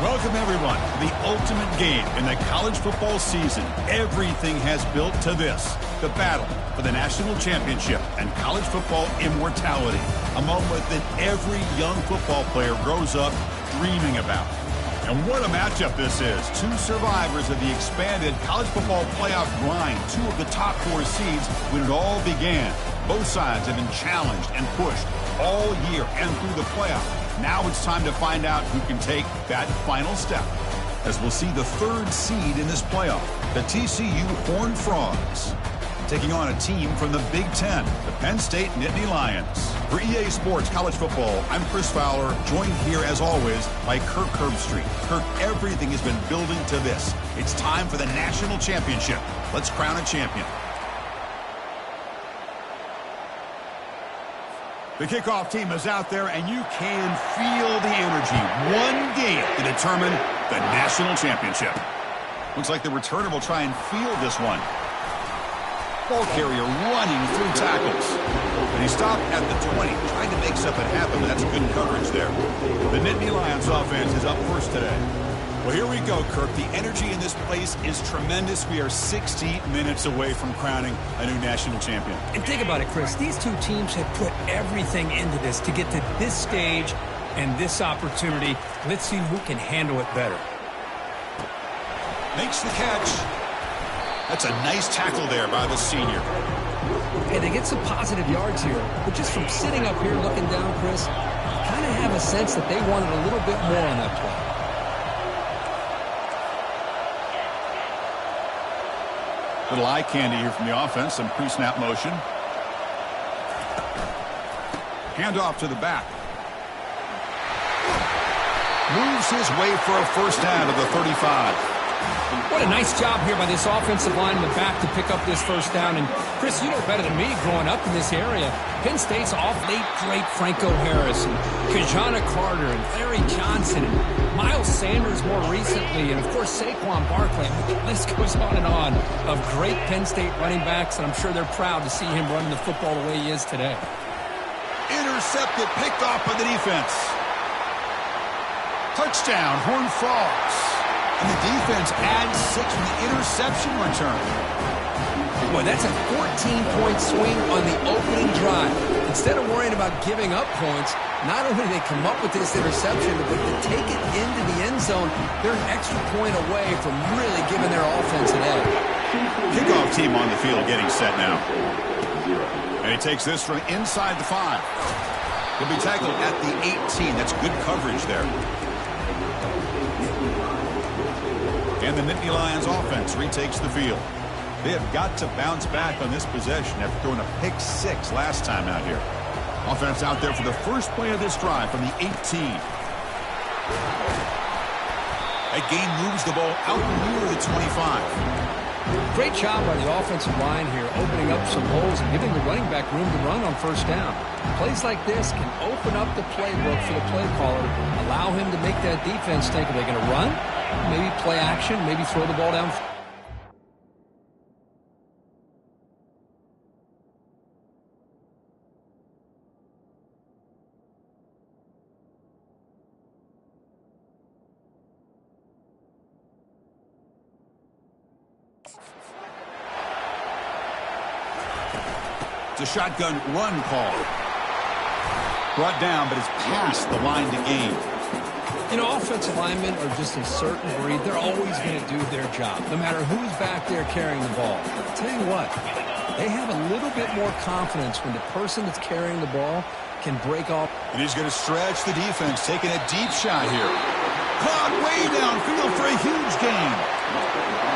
Welcome, everyone, to the ultimate game in the college football season. Everything has built to this, the battle for the national championship and college football immortality, a moment that every young football player grows up dreaming about. And what a matchup this is. Two survivors of the expanded college football playoff grind, two of the top four seeds when it all began. Both sides have been challenged and pushed all year and through the playoff. Now it's time to find out who can take that final step, as we'll see the third seed in this playoff, the TCU Horned Frogs, taking on a team from the Big Ten, the Penn State Nittany Lions. For EA Sports College Football, I'm Chris Fowler, joined here as always by Kirk Herbstreit. Kirk, everything has been building to this. It's time for the national championship. Let's crown a champion. The kickoff team is out there, and you can feel the energy. One game to determine the national championship. Looks like the returner will try and field this one. Ball carrier running through tackles. And he stopped at the 20, trying to make something happen, but that's good coverage there. The Nittany Lions offense is up first today. Well, here we go, Kirk. The energy in this place is tremendous. We are 60 minutes away from crowning a new national champion. And think about it, Chris. These two teams have put everything into this to get to this stage and this opportunity. Let's see who can handle it better. Makes the catch. That's a nice tackle there by the senior. And they get some positive yards here. But just from sitting up here looking down, Chris, I kind of have a sense that they wanted a little bit more on that play. Little eye candy here from the offense, some pre-snap motion. Handoff to the back. Moves his way for a first down to the 35. What a nice job here by this offensive line in the back to pick up this first down. And, Chris, you know better than me growing up in this area. Penn State's off late great Franco Harris and Kajana Carter and Larry Johnson and Miles Sanders more recently. And, of course, Saquon Barkley. The list goes on and on of great Penn State running backs. And I'm sure they're proud to see him running the football the way he is today. Intercepted, picked off by the defense. Touchdown, Horned Frogs. And the defense adds 6 from the interception return. Boy, that's a 14-point swing on the opening drive. Instead of worrying about giving up points, not only do they come up with this interception, but to take it into the end zone, they're an extra point away from really giving their offense an edge. Kickoff team on the field getting set now. And he takes this from inside the 5. He'll be tackled at the 18. That's good coverage there. And the Nittany Lions offense retakes the field. They have got to bounce back on this possession after throwing a pick 6 last time out here. Offense out there for the first play of this drive from the 18. That gain moves the ball out near the 25. Great job by the offensive line here, opening up some holes and giving the running back room to run on first down. Plays like this can open up the playbook for the play caller, allow him to make that defense think, are they going to run? Maybe play action, maybe throw the ball down. It's a shotgun run call. Brought down, but it's past the line to gain. You know, offensive linemen are just a certain breed. They're always going to do their job, no matter who's back there carrying the ball. I'll tell you what, they have a little bit more confidence when the person that's carrying the ball can break off. And he's going to stretch the defense, taking a deep shot here. Caught way downfield for a huge gain.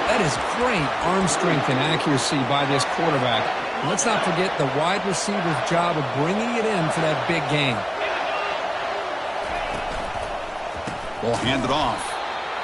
That is great arm strength and accuracy by this quarterback. And let's not forget the wide receiver's job of bringing it in for that big gain. Ball handed off.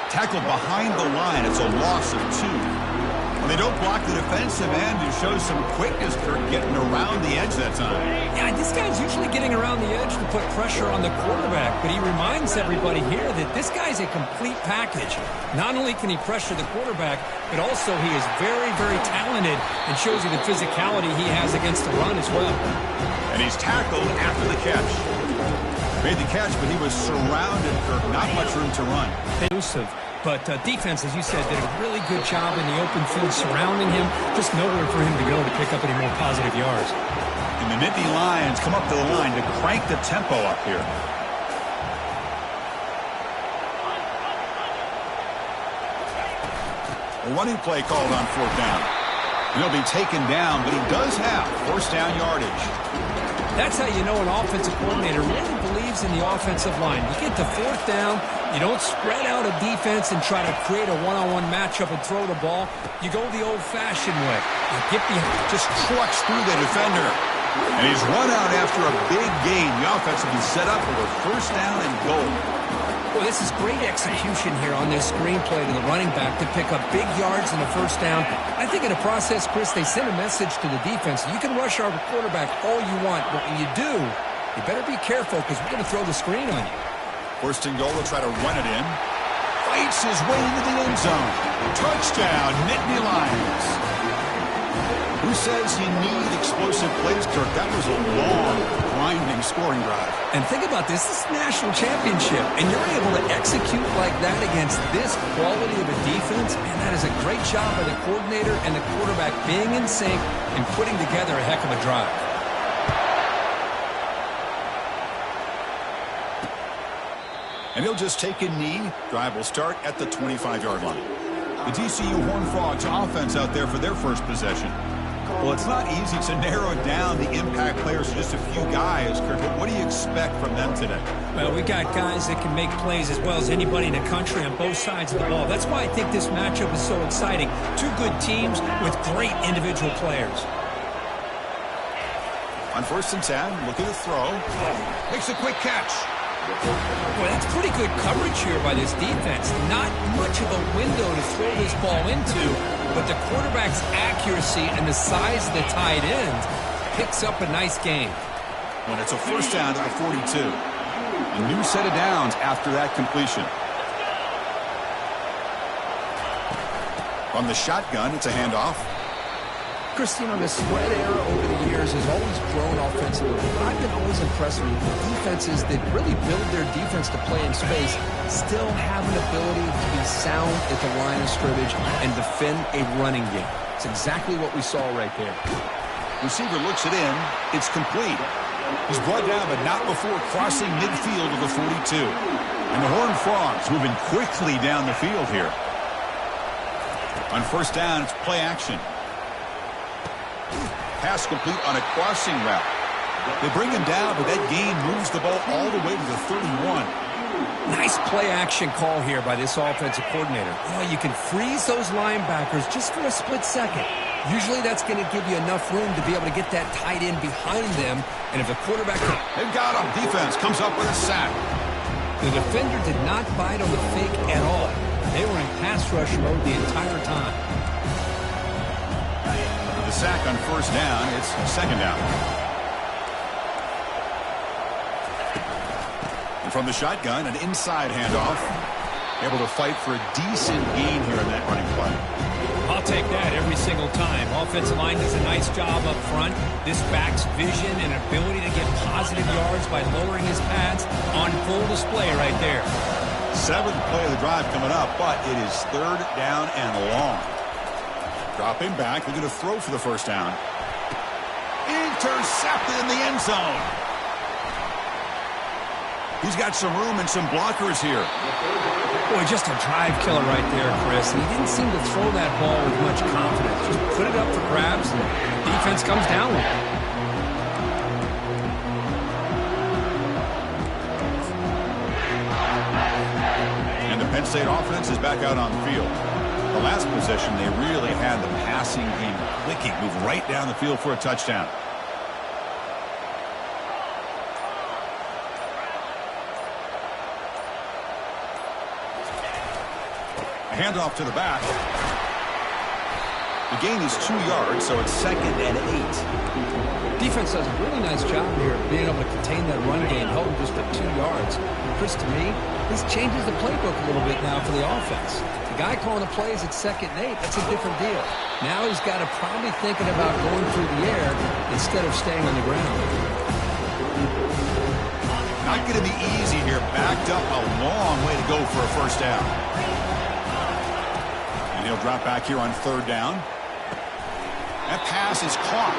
Tackled behind the line. It's a loss of 2. And they don't block the defensive end, who shows some quickness for getting around the edge that time. Yeah, this guy's usually getting around the edge to put pressure on the quarterback, but he reminds everybody here that this guy's a complete package. Not only can he pressure the quarterback, but also he is very, very talented and shows you the physicality he has against the run as well. And he's tackled after the catch. Made the catch, but he was surrounded for not much room to run. Elusive. But defense, as you said, did a really good job in the open field surrounding him. Just nowhere for him to go to pick up any more positive yards. And the Nittany Lions come up to the line to crank the tempo up here. A running play called on 4th down. And he'll be taken down, but he does have 1st down yardage. That's how you know an offensive coordinator really believes in the offensive line. You get to 4th down, you don't spread out a defense and try to create a one-on-one matchup and throw the ball. You go the old-fashioned way. You get behind. Just trucks through the defender. And he's run out after a big gain. The offense will be set up with a 1st down and goal. Well, this is great execution here on this screenplay to the running back to pick up big yards in the 1st down. I think in the process, Chris, they send a message to the defense. You can rush our quarterback all you want, but when you do, you better be careful because we're going to throw the screen on you. 1st and goal will try to run it in. Fights his way into the end zone. Touchdown, Nittany Lions. Who says you need explosive plays, Kirk? That was a long, grinding scoring drive. And think about this. This is a national championship, and you're able to execute like that against this quality of a defense, and that is a great job by the coordinator and the quarterback being in sync and putting together a heck of a drive. And he'll just take a knee. Drive will start at the 25-yard line. The TCU Horned Frogs offense out there for their first possession. Well, it's not easy to narrow down the impact players to just a few guys, Kirk, but what do you expect from them today? Well, we got guys that can make plays as well as anybody in the country on both sides of the ball. That's why I think this matchup is so exciting. Two good teams with great individual players. On 1st and 10, looking to throw. Makes a quick catch. Well, that's pretty good coverage here by this defense. Not much of a window to throw this ball into, but the quarterback's accuracy and the size of the tight end picks up a nice gain. When it's a 1st down to the 42. A new set of downs after that completion. From the shotgun, it's a handoff. Christine, the spread era over the years has always grown offensively, but I've been always impressed with the defenses that really build their defense to play in space, still have an ability to be sound at the line of scrimmage and defend a running game. It's exactly what we saw right there. Receiver looks it in. It's complete. He's brought down, but not before crossing midfield of the 42. And the Horned Frogs moving quickly down the field here. On 1st down, it's play action. Pass complete on a crossing route. They bring him down, but that gain moves the ball all the way to the 31. Nice play action call here by this offensive coordinator. You know, you can freeze those linebackers just for a split second. Usually that's going to give you enough room to be able to get that tight end behind them. And if the quarterback... They've got him. Defense comes up with a sack. The defender did not bite on the fake at all. They were in pass rush mode the entire time. The sack on 1st down, it's 2nd down. And from the shotgun, an inside handoff. Able to fight for a decent gain here in that running play. I'll take that every single time. Offensive line does a nice job up front. This back's vision and ability to get positive yards by lowering his pads on full display right there. 7th play of the drive coming up, but it is 3rd down and long. Dropping back, they're going to throw for the 1st down. Intercepted in the end zone. He's got some room and some blockers here. Boy, just a drive killer right there, Chris. And he didn't seem to throw that ball with much confidence. Just put it up for grabs, and the defense comes down with it. And the Penn State offense is back out on the field. The last possession, they really had the passing game clicking, move right down the field for a touchdown. A handoff to the back. The gain is 2 yards, so it's 2nd and 8. Defense does a really nice job here of being able to contain that run game, held just for 2 yards. Chris, to me, this changes the playbook a little bit now for the offense. The guy calling the plays at 2nd and 8, that's a different deal. Now he's got to probably thinking about going through the air instead of staying on the ground. Not going to be easy here. Backed up a long way to go for a first down. And he'll drop back here on third down. That pass is caught.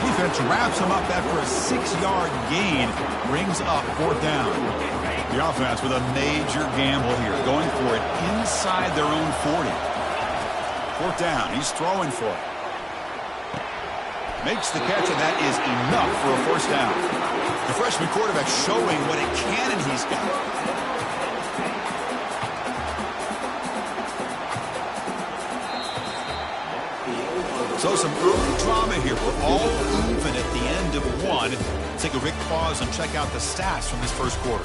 Defense wraps him up after a 6-yard gain. Brings up fourth down. The offense with a major gamble here. Going for it inside their own 40. Fourth down. He's throwing for it. Makes the catch, and that is enough for a first down. The freshman quarterback showing what a cannon he's got. So some early drama here. We're all even at the end of one. Take a quick pause and check out the stats from this first quarter.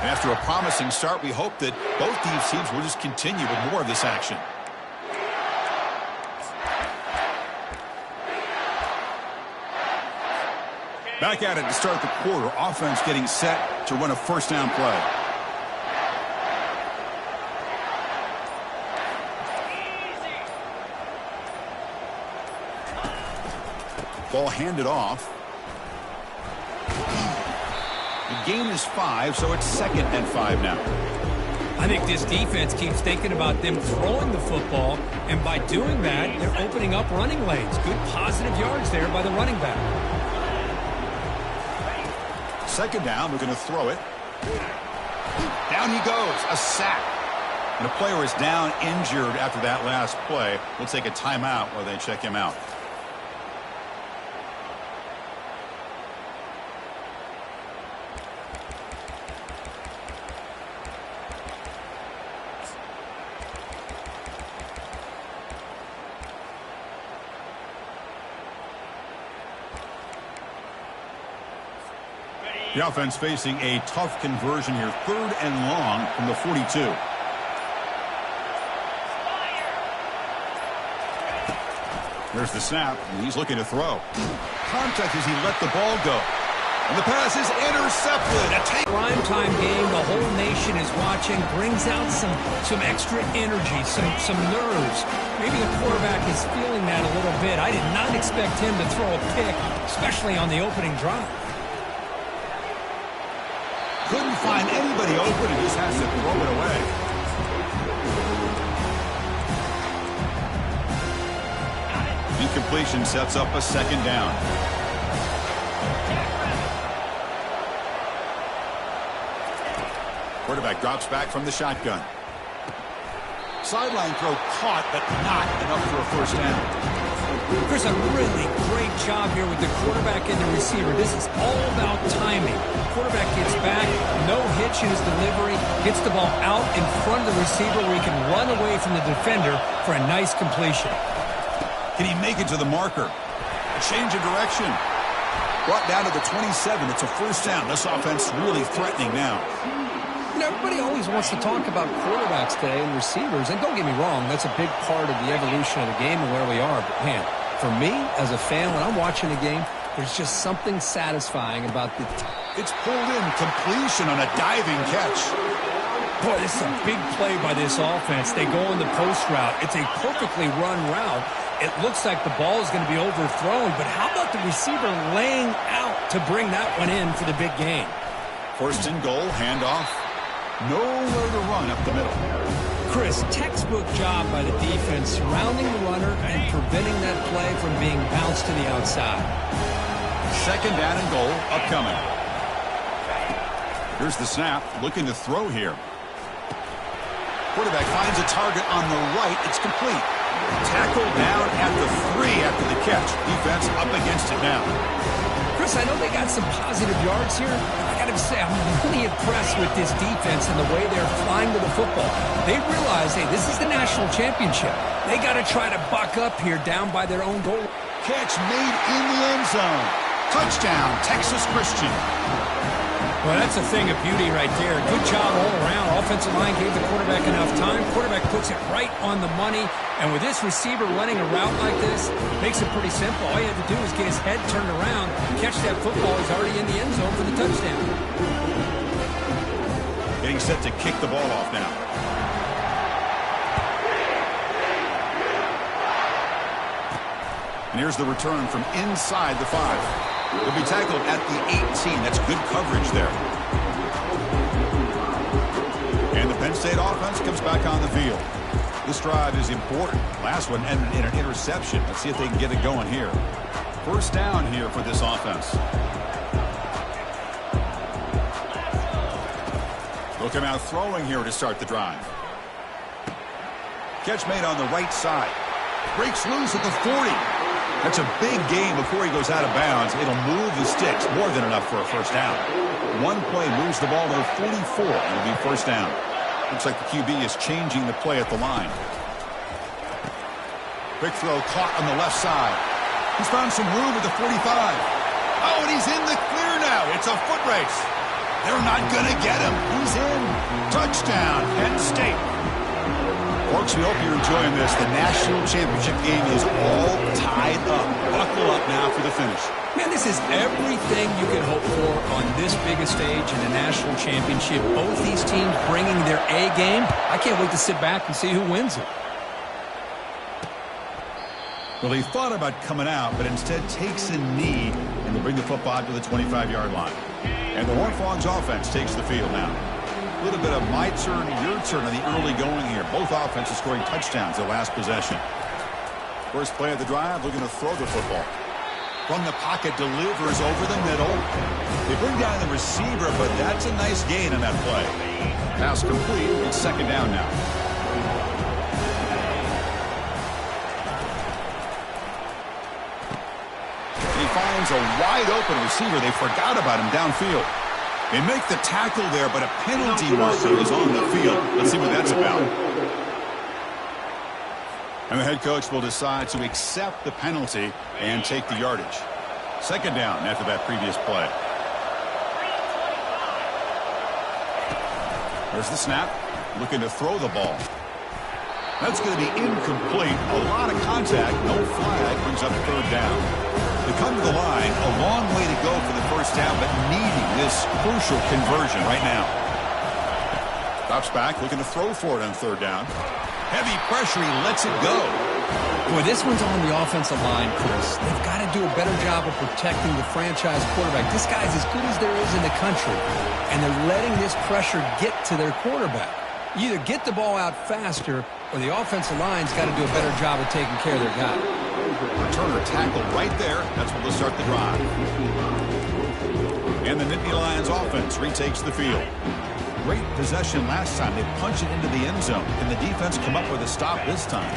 After a promising start, we hope that both these teams will just continue with more of this action. Back at it to start the quarter. Offense getting set to run a first down play. Ball handed off. The gain is 5, so it's 2nd and 5 now. I think this defense keeps thinking about them throwing the football, and by doing that, they're opening up running lanes. Good positive yards there by the running back. 2nd down, we're going to throw it. Down he goes, a sack. And a player is down injured after that last play. We'll take a timeout while they check him out. The offense facing a tough conversion here. 3rd and long from the 42. There's the snap, and he's looking to throw. Contact as he let the ball go. And the pass is intercepted. Primetime game, the whole nation is watching. Brings out some extra energy, some nerves. Maybe the quarterback is feeling that a little bit. I did not expect him to throw a pick, especially on the opening drive. Couldn't find anybody open and just has to throw it away. Incompletion sets up a 2nd down. Quarterback drops back from the shotgun. Sideline throw caught, but not enough for a first down. There's a really great job here with the quarterback and the receiver. This is all about timing. Quarterback gets back, no hitch in his delivery, gets the ball out in front of the receiver where he can run away from the defender for a nice completion. Can he make it to the marker? A change of direction. Brought down to the 27. It's a first down. This offense really threatening now. You know, everybody always wants to talk about quarterbacks today and receivers, and don't get me wrong, that's a big part of the evolution of the game and where we are. But, man, for me, as a fan, when I'm watching a game, there's just something satisfying about the... It's pulled in, completion on a diving catch. Boy, this is a big play by this offense. They go in the post route. It's a perfectly run route. It looks like the ball is going to be overthrown, but how about the receiver laying out to bring that one in for the big gain? 1st and goal, handoff. Nowhere to run up the middle. Chris, textbook job by the defense surrounding the runner and preventing that play from being bounced to the outside. 2nd down and goal, upcoming. Here's the snap, looking to throw here. Quarterback finds a target on the right. It's complete. Tackled down at the 3 after the catch. Defense up against it now. Chris, I know they got some positive yards here. I got to say, I'm really impressed with this defense and the way they're flying to the football. They realize, hey, this is the national championship. They got to try to buck up here down by their own goal. Catch made in the end zone. Touchdown, Texas Christian. Well, that's a thing of beauty right there. Good job all around. Offensive line gave the quarterback enough time. Quarterback puts it right on the money. And with this receiver running a route like this, makes it pretty simple. All you have to do is get his head turned around, catch that football. He's already in the end zone for the touchdown. Getting set to kick the ball off now. And here's the return from inside the 5. He'll be tackled at the 18. That's good coverage there. And the Penn State offense comes back on the field. This drive is important. Last one ended in an interception. Let's see if they can get it going here. First down here for this offense. They'll come out throwing here to start the drive. Catch made on the right side. Breaks loose at the 40. That's a big gain before he goes out of bounds. It'll move the sticks more than enough for a first down. One play moves the ball to the 44. It'll be first down. Looks like the QB is changing the play at the line. Quick throw caught on the left side. He's found some room at the 45. Oh, and he's in the clear now. It's a foot race. They're not going to get him. He's in. Touchdown, Penn State. Folks, we hope you're enjoying this. The national championship game is all tied up. Buckle up now for the finish. Man, this is everything you could hope for on this biggest stage in the national championship. Both these teams bringing their A game. I can't wait to sit back and see who wins it. Well, he thought about coming out, but instead takes a knee and will bring the football to the 25-yard line. And the Horned Frogs offense takes the field now. A little bit of my turn, your turn on the early going here. Both offenses scoring touchdowns their last possession. First play of the drive, looking to throw the football. From the pocket, delivers over the middle. They bring down the receiver, but that's a nice gain on that play. Pass complete. It's second down now. He finds a wide open receiver. They forgot about him downfield. They make the tackle there, but a penalty marker is on the field. Let's see what that's about. And the head coach will decide to accept the penalty and take the yardage. Second down after that previous play. There's the snap. Looking to throw the ball. That's going to be incomplete. A lot of contact. No flag. Brings up third down. They come to the line. A long way to go for the first down, but needing this crucial conversion right now. Drops back. Looking to throw for it on third down. Heavy pressure. He lets it go. Boy, this one's on the offensive line, Chris. They've got to do a better job of protecting the franchise quarterback. This guy's as good as there is in the country, and they're letting this pressure get to their quarterback. You either get the ball out faster, or the offensive line's got to do a better job of taking care of their guy. Returner tackled right there. That's where they'll start the drive. And the Nittany Lions offense retakes the field. Great possession last time. They punch it into the end zone. Can the defense come up with a stop this time?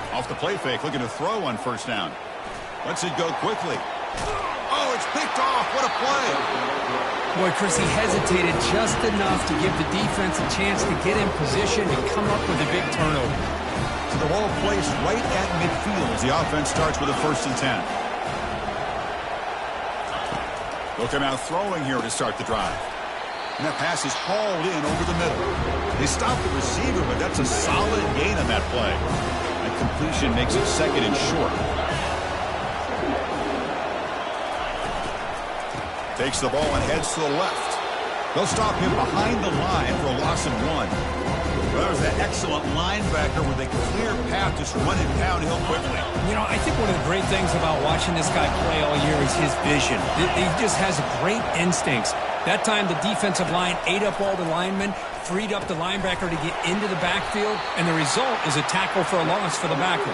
Off the play fake, looking to throw on first down. Lets it go quickly. Oh, it's picked off. What a play. Boy, Chris, he hesitated just enough to give the defense a chance to get in position and come up with a big turnover. So the ball placed right at midfield as the offense starts with a 1st and 10. They'll come out throwing here to start the drive. And that pass is hauled in over the middle. They stop the receiver, but that's a solid gain on that play. And completion makes it second and short. Takes the ball and heads to the left. They'll stop him behind the line for a loss of 1. Well, there's that excellent linebacker with a clear path just running downhill quickly. You know, I think one of the great things about watching this guy play all year is his vision. He just has great instincts. That time, the defensive line ate up all the linemen, freed up the linebacker to get into the backfield, and the result is a tackle for a loss for the backer.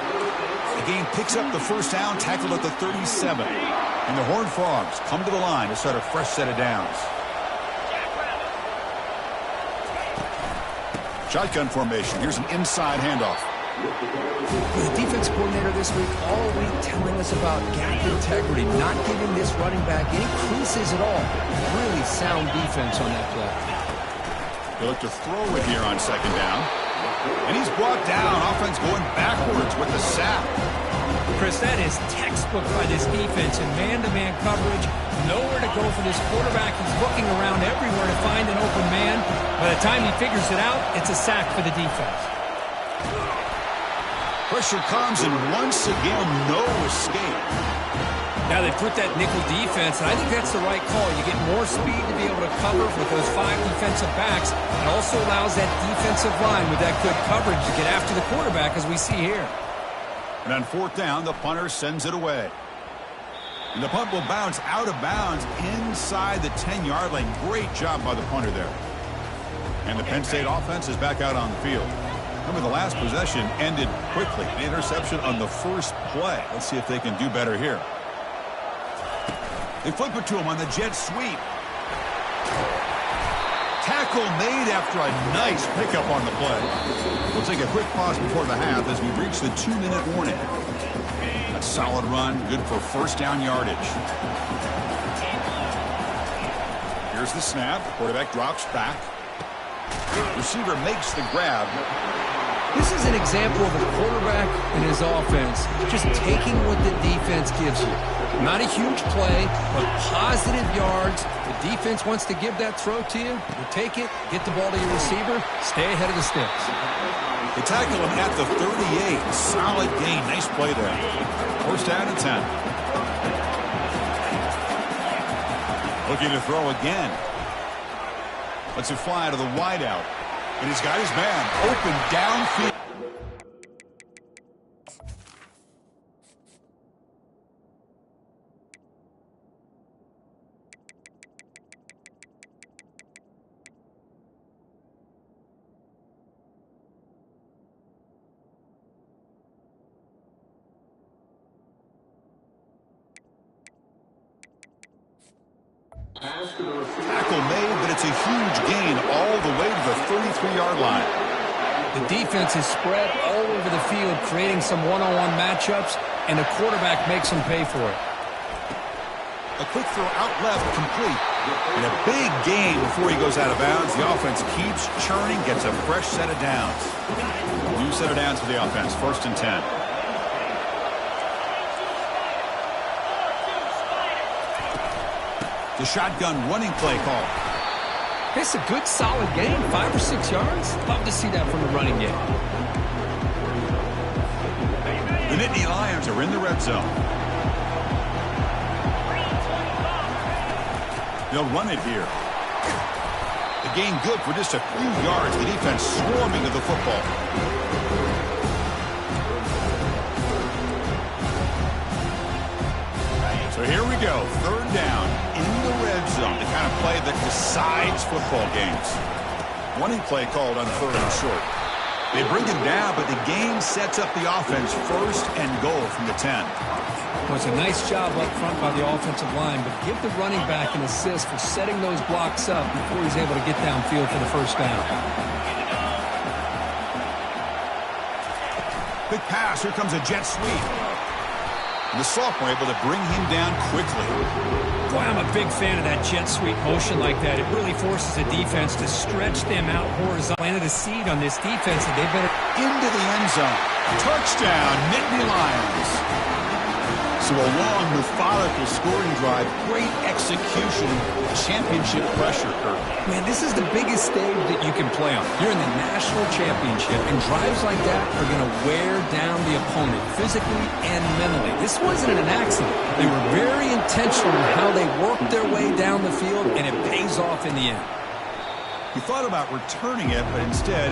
The game picks up the first down, tackled at the 37. And the Horned Frogs come to the line to start a fresh set of downs. Shotgun formation. Here's an inside handoff. The defense coordinator this week all week telling us about gap integrity, not giving this running back any creases at all. Really sound defense on that play. They look to throw it here on second down. And he's brought down. Offense going backwards with the sack. Chris, that is textbook by this defense in man-to-man coverage. Nowhere to go for this quarterback. He's looking around everywhere to find an open man. By the time he figures it out, it's a sack for the defense. Pressure comes, and once again, no escape. Now they put that nickel defense, and I think that's the right call. You get more speed to be able to cover with those 5 defensive backs. It also allows that defensive line with that good coverage to get after the quarterback, as we see here. And on fourth down, the punter sends it away. And the punt will bounce out of bounds inside the 10-yard line. Great job by the punter there. And the Penn State offense is back out on the field. Remember, the last possession ended quickly. An interception on the first play. Let's see if they can do better here. They flip it to him on the jet sweep. Tackle made after a nice pickup on the play. We'll take a quick pause before the half as we reach the 2-minute warning. A solid run, good for first down yardage. Here's the snap. Quarterback drops back. Receiver makes the grab. This is an example of a quarterback and his offense just taking what the defense gives you. Not a huge play, but positive yards. The defense wants to give that throw to you. You take it, get the ball to your receiver, stay ahead of the sticks. They tackle him at the 38. Solid gain. Nice play there. First down and 10. Looking to throw again. Lets it fly to the wideout. And he's got his man open downfield. Tackle made, but it's a huge gain all the way to the 33-yard line. The defense is spread all over the field, creating some one-on-one matchups, and the quarterback makes them pay for it. A quick throw out left, complete. And a big gain before he goes out of bounds. The offense keeps churning, gets a fresh set of downs. New set of downs for the offense, first and 10. The shotgun running play call. It's a good, solid game, 5 or 6 yards. Love to see that from the running game. The Nittany Lions are in the red zone. They'll run it here. The gain good for just a few yards. The defense swarming to the football. So here we go, third down in the red zone, the kind of play that decides football games. Running play called on third and short. They bring him down, but the game sets up the offense first and goal from the 10. Well, it's a nice job up front by the offensive line, but give the running back an assist for setting those blocks up before he's able to get downfield for the first down. Big pass, here comes a jet sweep. The sophomore able to bring him down quickly. Boy, I'm a big fan of that jet sweep motion like that. It really forces a defense to stretch them out horizontally. Planted a seed on this defense, and they better into the end zone. Touchdown, Nittany Lions. So a long, methodical scoring drive, great execution, championship pressure curve. Man, this is the biggest stage that you can play on. You're in the national championship, and drives like that are going to wear down the opponent physically and mentally. This wasn't an accident. They were very intentional in how they worked their way down the field, and it pays off in the end. He thought about returning it, but instead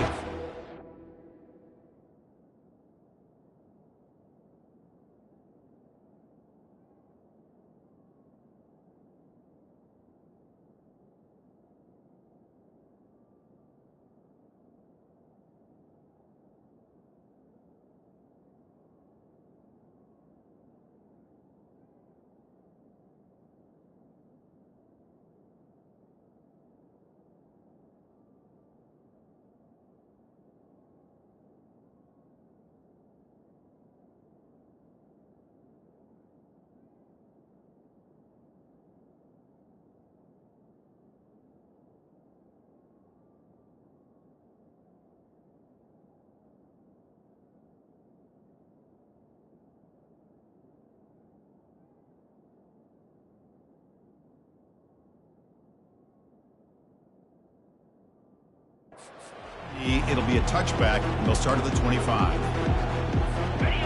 it'll be a touchback. They'll start at the 25.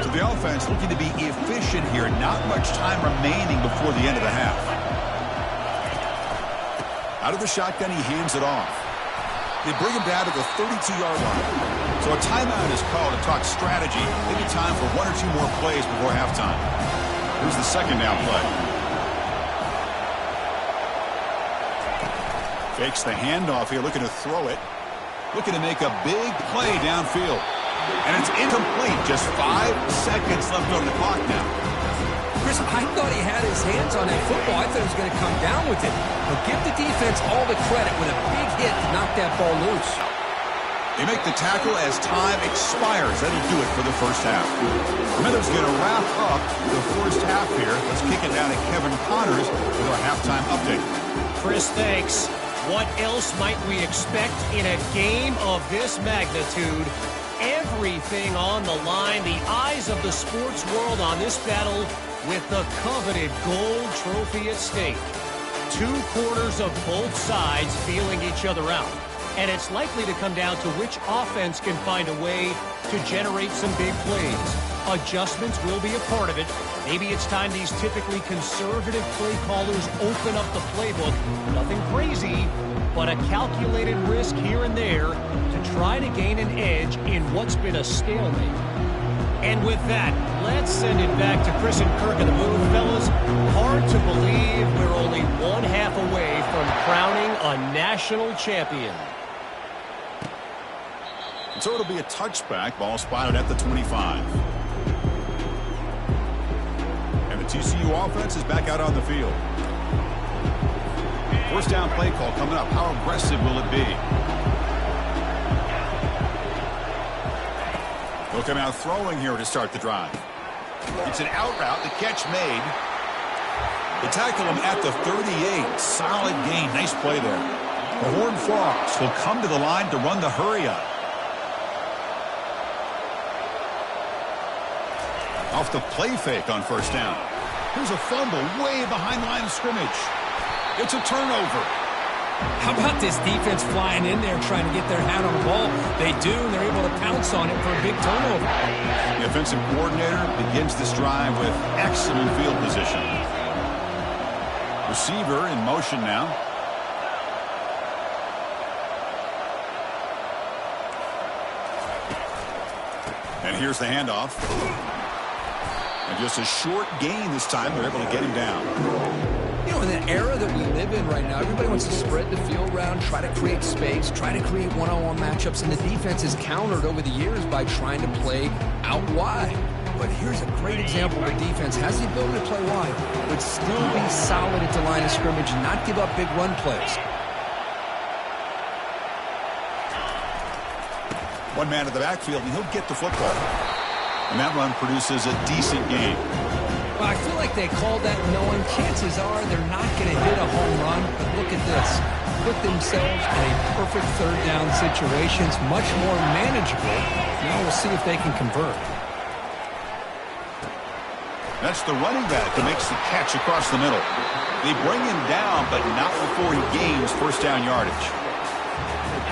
So the offense looking to be efficient here. Not much time remaining before the end of the half. Out of the shotgun, he hands it off. They bring him down to the 32-yard line. So a timeout is called to talk strategy. Maybe time for one or two more plays before halftime. Here's the second down play. Fakes the handoff here, looking to throw it. Looking to make a big play downfield. And it's incomplete. Just 5 seconds left on the clock now. Chris, I thought he had his hands on that football. I thought he was going to come down with it. But give the defense all the credit with a big hit to knock that ball loose. They make the tackle as time expires. That'll do it for the first half. Miller's going to wrap up the first half here. Let's kick it down to Kevin Connors with our halftime update. Chris, thanks. What else might we expect in a game of this magnitude? Everything on the line, the eyes of the sports world on this battle with the coveted gold trophy at stake. 2 quarters of both sides feeling each other out. And it's likely to come down to which offense can find a way to generate some big plays. Adjustments will be a part of it. Maybe it's time these typically conservative play callers open up the playbook. Nothing crazy, but a calculated risk here and there to try to gain an edge in what's been a stalemate. And with that, let's send it back to Chris and Kirk in the booth. Fellas, hard to believe we're only 1/2 away from crowning a national champion. So it'll be a touchback. Ball spotted at the 25. And the TCU offense is back out on the field. First down play call coming up. How aggressive will it be? They'll come out throwing here to start the drive. It's an out route. The catch made. They tackle him at the 38. Solid gain. Nice play there. The Horned Frogs will come to the line to run the hurry up. Off the play fake on first down. Here's a fumble way behind the line of scrimmage. It's a turnover. How about this defense flying in there trying to get their hat on the ball? They do, and they're able to pounce on it for a big turnover. The offensive coordinator begins this drive with excellent field position. Receiver in motion now. And here's the handoff. And just a short gain this time. They're able to get him down. You know, in the era that we live in right now, everybody wants to spread the field around, try to create space, try to create one-on-one matchups, and the defense is countered over the years by trying to play out wide. But here's a great example where defense has the ability to play wide, but still be solid at the line of scrimmage and not give up big run plays. One man in the backfield, and he'll get the football. And that run produces a decent gain. Well, I feel like they called that knowing chances are they're not going to hit a home run. But look at this. Put themselves in a perfect third down situation. It's much more manageable. Now we'll see if they can convert. That's the running back that makes the catch across the middle. They bring him down, but not before he gains first down yardage.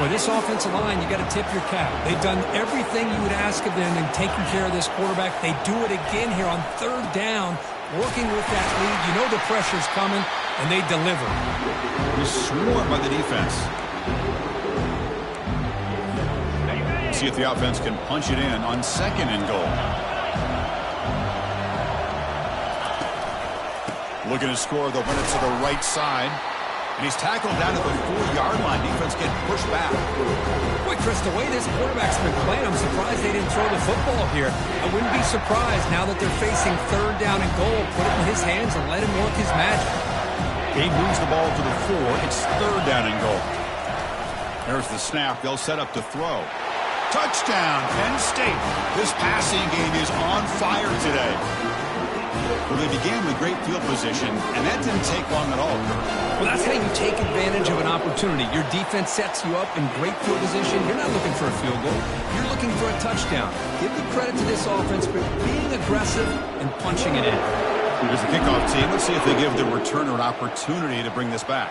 For this offensive line, you got to tip your cap. They've done everything you would ask of them in taking care of this quarterback. They do it again here on third down, working with that lead. You know the pressure's coming, and they deliver. He's swarmed by the defense. See if the offense can punch it in on second and goal. Looking to score, they'll run it to the right side. And he's tackled down at the 4-yard line. Defense getting pushed back. Boy, Chris, the way this quarterback's been playing, I'm surprised they didn't throw the football here. I wouldn't be surprised now that they're facing third down and goal. Put it in his hands and let him work his magic. He moves the ball to the 4. It's third down and goal. There's the snap. They'll set up to throw. Touchdown, Penn State. This passing game is on fire today. Well, they began with great field position, and that didn't take long at all, Kirk. Well, that's how you take advantage of an opportunity. Your defense sets you up in great field position. You're not looking for a field goal. You're looking for a touchdown. Give the credit to this offense for being aggressive and punching it in. Here's the kickoff team. Let's see if they give the returner an opportunity to bring this back.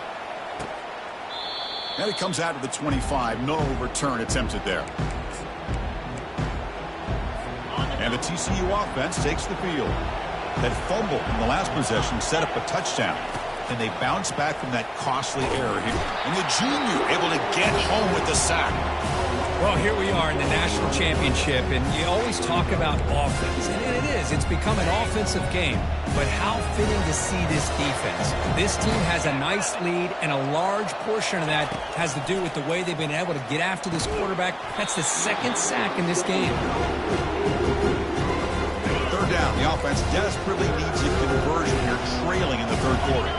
And it comes out of the 25. No return attempted there. And the TCU offense takes the field. That fumble in the last possession set up a touchdown. And they bounce back from that costly error here. And the junior able to get home with the sack. Well, here we are in the national championship, and you always talk about offense, and it is. It's become an offensive game. But how fitting to see this defense. This team has a nice lead, and a large portion of that has to do with the way they've been able to get after this quarterback. That's the second sack in this game. Third down. The offense desperately needs a conversion here, trailing in the third quarter.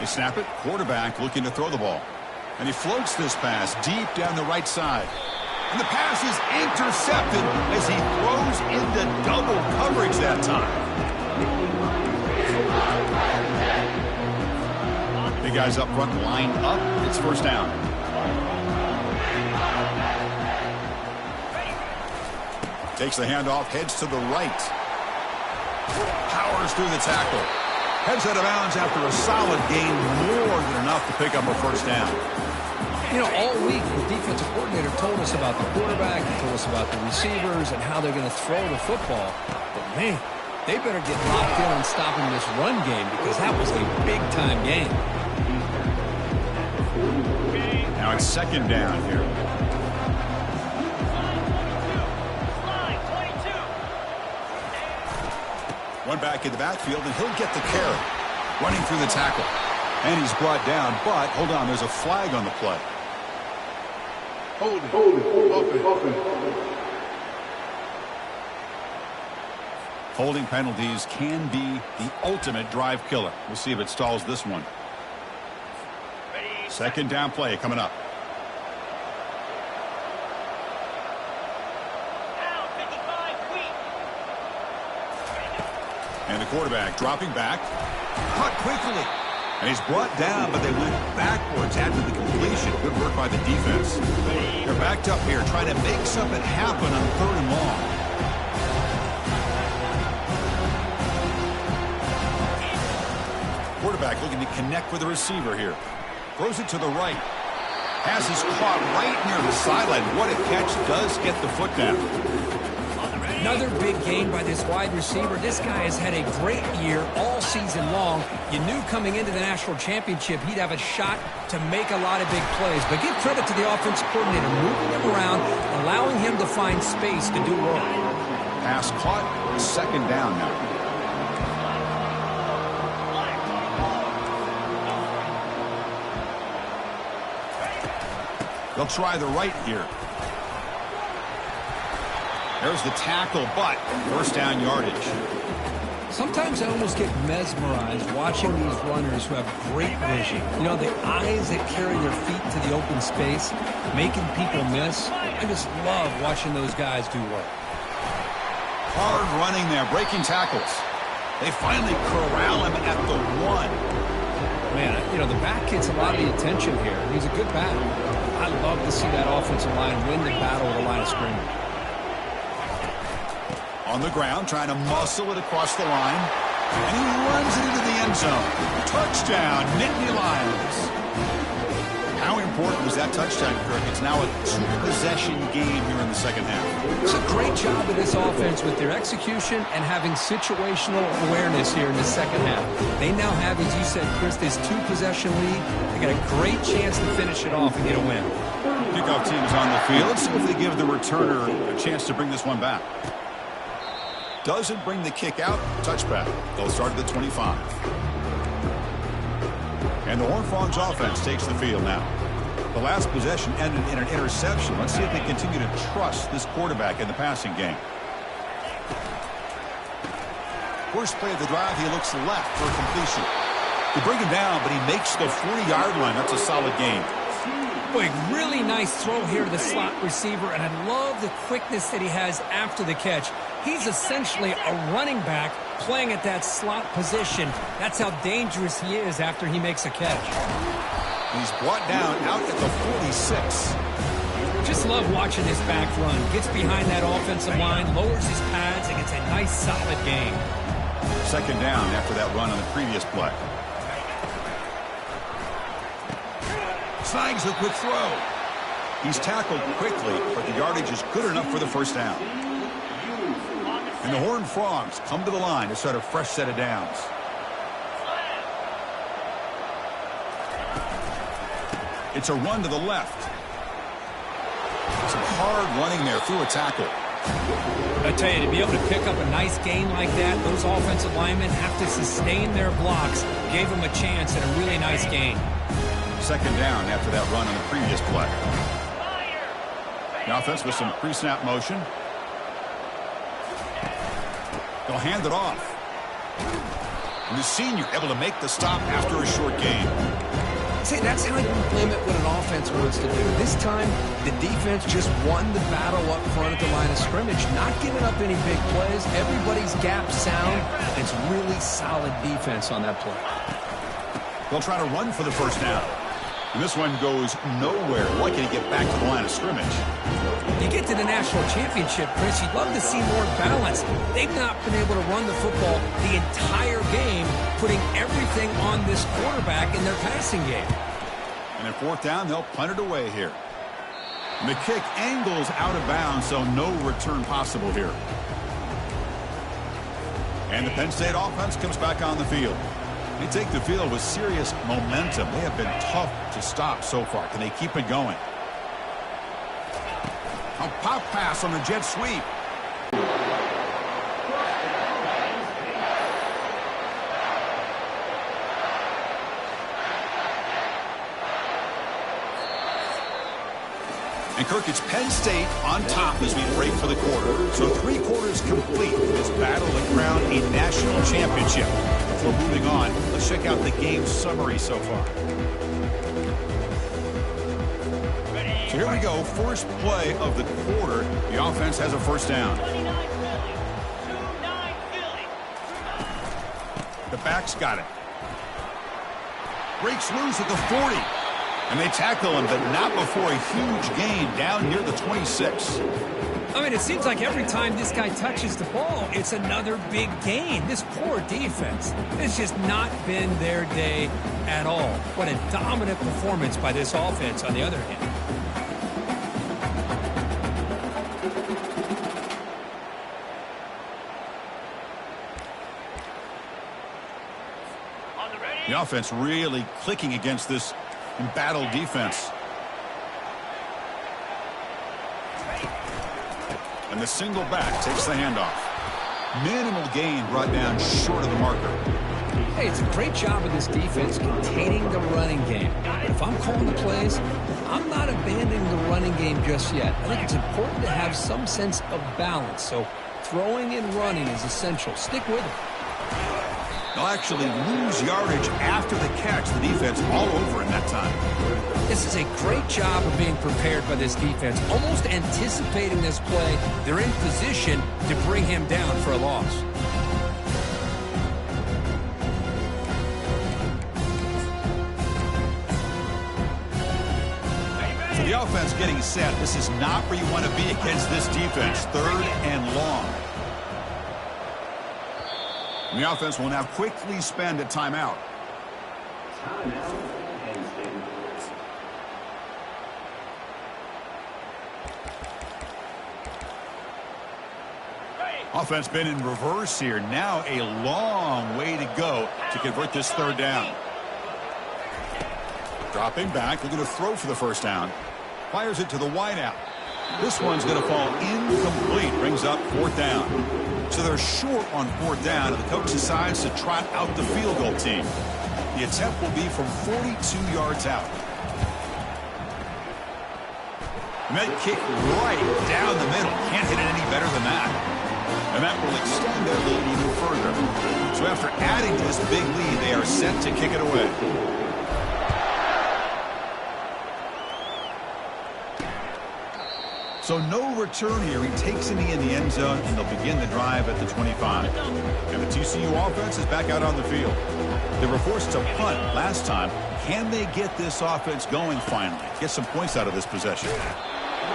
They snap it. Quarterback looking to throw the ball. And he floats this pass deep down the right side. And the pass is intercepted as he throws into double coverage that time. Big guys up front line up. It's first down. Takes the handoff, heads to the right. Powers through the tackle. Heads out of bounds after a solid gain, more than enough to pick up a first down. You know, all week the defensive coordinator told us about the quarterback, he told us about the receivers and how they're going to throw the football. But, man, they better get locked in on stopping this run game because that was a big-time game. Now it's second down here. One back in the backfield, and he'll get the carry. Running through the tackle. And he's brought down, but, hold on, there's a flag on the play. Holding penalties can be the ultimate drive killer. We'll see if it stalls this one. Second down play coming up. And the quarterback dropping back. Caught quickly. And he's brought down, but they went backwards after the completion. Good work by the defense. They're backed up here, trying to make something happen on third and long. Quarterback looking to connect with the receiver here. Throws it to the right. Pass is caught right near the sideline. What a catch. Does get the foot down. Another big gain by this wide receiver. This guy has had a great year all season long. You knew coming into the national championship he'd have a shot to make a lot of big plays. But give credit to the offensive coordinator, moving him around, allowing him to find space to do work. Pass caught. Second down now. They'll try the right here. There's the tackle, but first down yardage. Sometimes I almost get mesmerized watching these runners who have great vision. You know, the eyes that carry their feet to the open space, making people miss. I just love watching those guys do work. Hard running there, breaking tackles. They finally corral him at the one. Man, you know, the back gets a lot of the attention here. He's a good back. I love to see that offensive line win the battle at the line of scrimmage. On the ground, trying to muscle it across the line. And he runs it into the end zone. Touchdown, Nittany Lions. How important was that touchdown, Kirk? It's now a two-possession game here in the second half. It's a great job of this offense with their execution and having situational awareness here in the second half. They now have, as you said, Chris, this two-possession lead. They got a great chance to finish it off and get a win. Kickoff team is on the field. Let's see if they give the returner a chance to bring this one back. Doesn't bring the kick out. Touchback. They'll start at the 25. And the Horned Frogs offense takes the field now. The last possession ended in an interception. Let's see if they continue to trust this quarterback in the passing game. First play of the drive, he looks left for a completion. They bring him down, but he makes the 40-yard line. That's a solid gain. Boy, really nice throw here to the slot receiver, and I love the quickness that he has after the catch. He's essentially a running back playing at that slot position. That's how dangerous he is after he makes a catch. He's brought down out at the 46. Just love watching this back run. Gets behind that offensive line, lowers his pads, and gets a nice solid gain. Second down after that run on the previous play. Snags a quick throw. He's tackled quickly, but the yardage is good enough for the first down. And the Horned Frogs come to the line to start a fresh set of downs. It's a run to the left. Some hard running there through a tackle. I tell you, to be able to pick up a nice gain like that, those offensive linemen have to sustain their blocks. Gave them a chance and a really nice gain. Second down after that run on the previous play. The offense with some pre-snap motion. They'll hand it off. And the senior able to make the stop after a short gain. See, that's how you limit what an offense wants to do. This time, the defense just won the battle up front at the line of scrimmage, not giving up any big plays. Everybody's gap sound. It's really solid defense on that play. They'll try to run for the first down. And this one goes nowhere. Lucky to get back to the line of scrimmage. You get to the national championship, Chris, you'd love to see more balance. They've not been able to run the football the entire game, putting everything on this quarterback in their passing game. And at fourth down, they'll punt it away here. And the kick angles out of bounds, so no return possible here. And the Penn State offense comes back on the field. They take the field with serious momentum. They have been tough to stop so far. Can they keep it going? A pop pass on the jet sweep. And Kirk, it's Penn State on top as we break for the quarter. So 3 quarters complete in this battle to crown a national championship. Before moving on, let's check out the game summary so far. So here we go, first play of the quarter. The offense has a first down. The back's got it. Breaks loose at the 40. And they tackle him, but not before a huge gain down near the 26. I mean, it seems like every time this guy touches the ball, it's another big gain. This poor defense has just not been their day at all. What a dominant performance by this offense on the other hand. The offense really clicking against this embattled defense. And the single back takes the handoff. Minimal gain brought down short of the marker. Hey, it's a great job of this defense containing the running game. But if I'm calling the plays, I'm not abandoning the running game just yet. I think it's important to have some sense of balance. So throwing and running is essential. Stick with it. They'll actually lose yardage after the catch. The defense all over in that time. This is a great job of being prepared by this defense, almost anticipating this play. They're in position to bring him down for a loss. So the offense getting set. This is not where you want to be against this defense. Third and long. And the offense will now quickly spend a timeout. Offense been in reverse here. Now a long way to go to convert this third down. Dropping back, looking to throw for the first down. Fires it to the wideout. This one's going to fall incomplete. Brings up fourth down. So they're short on fourth down, and the coach decides to trot out the field goal team. The attempt will be from 42 yards out. And that kick right down the middle. Can't hit it any better than that. And that will extend their lead even further. So after adding to this big lead, they are set to kick it away. So no return here. He takes it in the end zone, and they'll begin the drive at the 25. And the TCU offense is back out on the field. They were forced to punt last time. Can they get this offense going finally? Get some points out of this possession.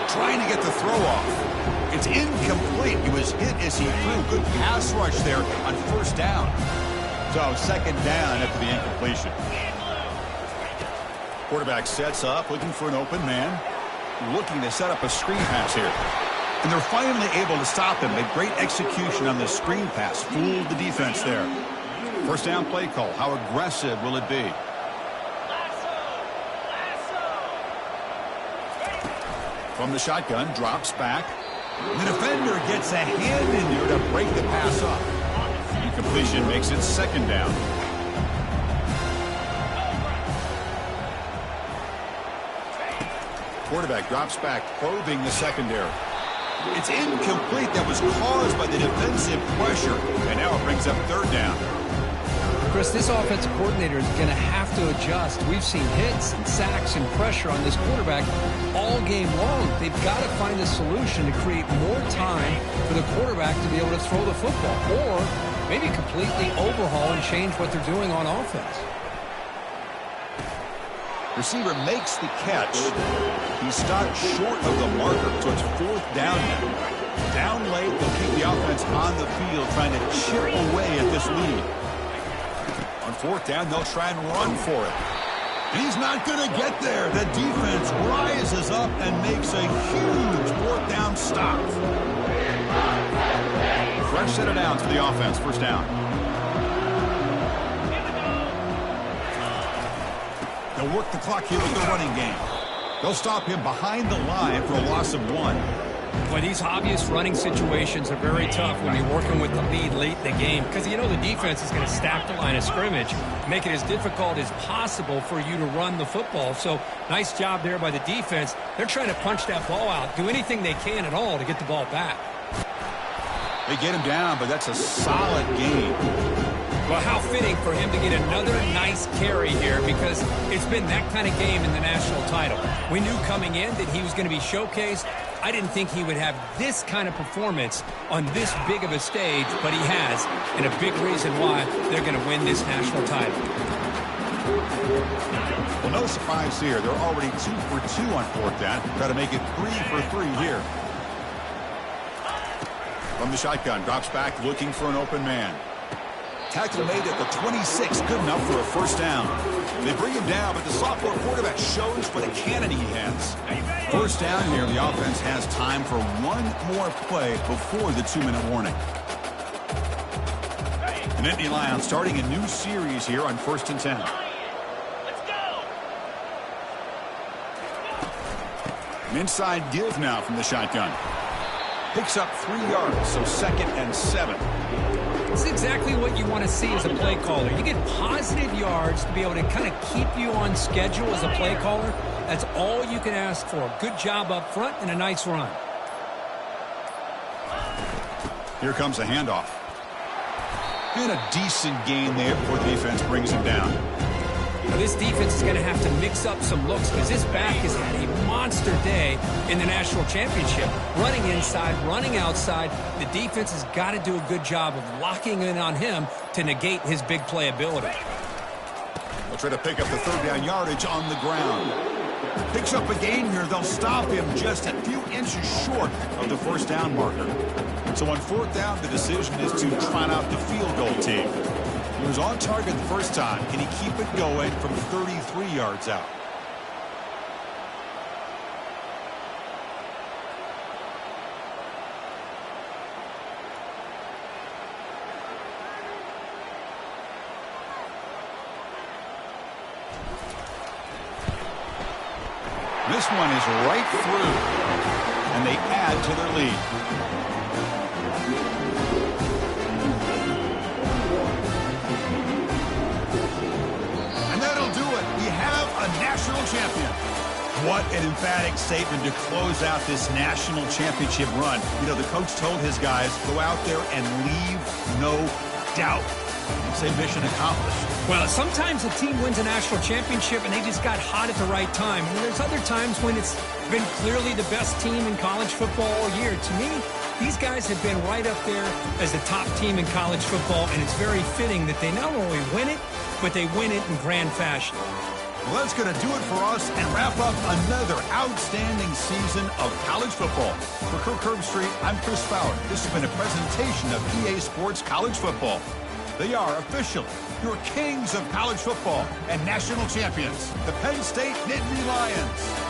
Trying to get the throw off. It's incomplete. He was hit as he threw. Good pass rush there on first down. So second down after the incompletion. Quarterback sets up, looking for an open man. Looking to set up a screen pass here. And they're finally able to stop him. A great execution on the screen pass. Fooled the defense there. First down play call. How aggressive will it be? From the shotgun, drops back. The defender gets a hand in there to break the pass up. Incompletion makes it second down. Quarterback drops back, probing the secondary. It's incomplete. That was caused by the defensive pressure. And now it brings up third down. Chris, this offensive coordinator is going to have to adjust. We've seen hits and sacks and pressure on this quarterback all game long. They've got to find a solution to create more time for the quarterback to be able to throw the football, or maybe completely overhaul and change what they're doing on offense. Receiver makes the catch. He stopped short of the marker, so it's fourth down now. Down late, they'll keep the offense on the field, trying to chip away at this lead. On fourth down, they'll try and run for it. And he's not going to get there. The defense rises up and makes a huge fourth down stop. Fresh set of downs for the offense, first down. They'll work the clock here with the running game. They'll stop him behind the line for a loss of 1. Boy, these obvious running situations are very tough when you're working with the lead late in the game, because you know the defense is going to stack the line of scrimmage, make it as difficult as possible for you to run the football. So nice job there by the defense. They're trying to punch that ball out, do anything they can at all to get the ball back. They get him down, but that's a solid game. Well, how fitting for him to get another nice carry here, because it's been that kind of game in the national title. We knew coming in that he was going to be showcased. I didn't think he would have this kind of performance on this big of a stage, but he has, and a big reason why they're going to win this national title. Well, no surprise here. They're already 2 for 2 on fourth down. Try to make it 3 for 3 here. From the shotgun, drops back, looking for an open man. Tackle made at the 26, good enough for a first down. They bring him down, but the sophomore quarterback shows what a cannon he has. First down here, the offense has time for one more play before the 2-minute warning. The Nittany Lions starting a new series here on 1st and 10. An inside give now from the shotgun. Picks up 3 yards, so 2nd and 7. It's exactly what you want to see as a play caller. You get positive yards to be able to kind of keep you on schedule as a play caller. That's all you can ask for. Good job up front and a nice run. Here comes a handoff. And a decent gain there before the defense brings him down. Now, this defense is going to have to mix up some looks, because this back has had a monster day in the national championship. Running inside, running outside. The defense has got to do a good job of locking in on him to negate his big play ability. They'll try to pick up the third down yardage on the ground. Picks up a gain here. They'll stop him just a few inches short of the first down marker. So on fourth down, the decision is to trot out the field goal team. He was on target the first time. Can he keep it going from 33 yards out? This one is right through, and they add to their lead. National champion. What an emphatic statement to close out this national championship run. You know, the coach told his guys, go out there and leave no doubt. Say mission accomplished. Well, sometimes a team wins a national championship and they just got hot at the right time. And there's other times when it's been clearly the best team in college football all year. To me, these guys have been right up there as the top team in college football, and it's very fitting that they not only win it, but they win it in grand fashion. Well, that's going to do it for us and wrap up another outstanding season of college football. For Kirk Herbstreit, I'm Chris Fowler. This has been a presentation of EA Sports College Football. They are officially your kings of college football and national champions, the Penn State Nittany Lions.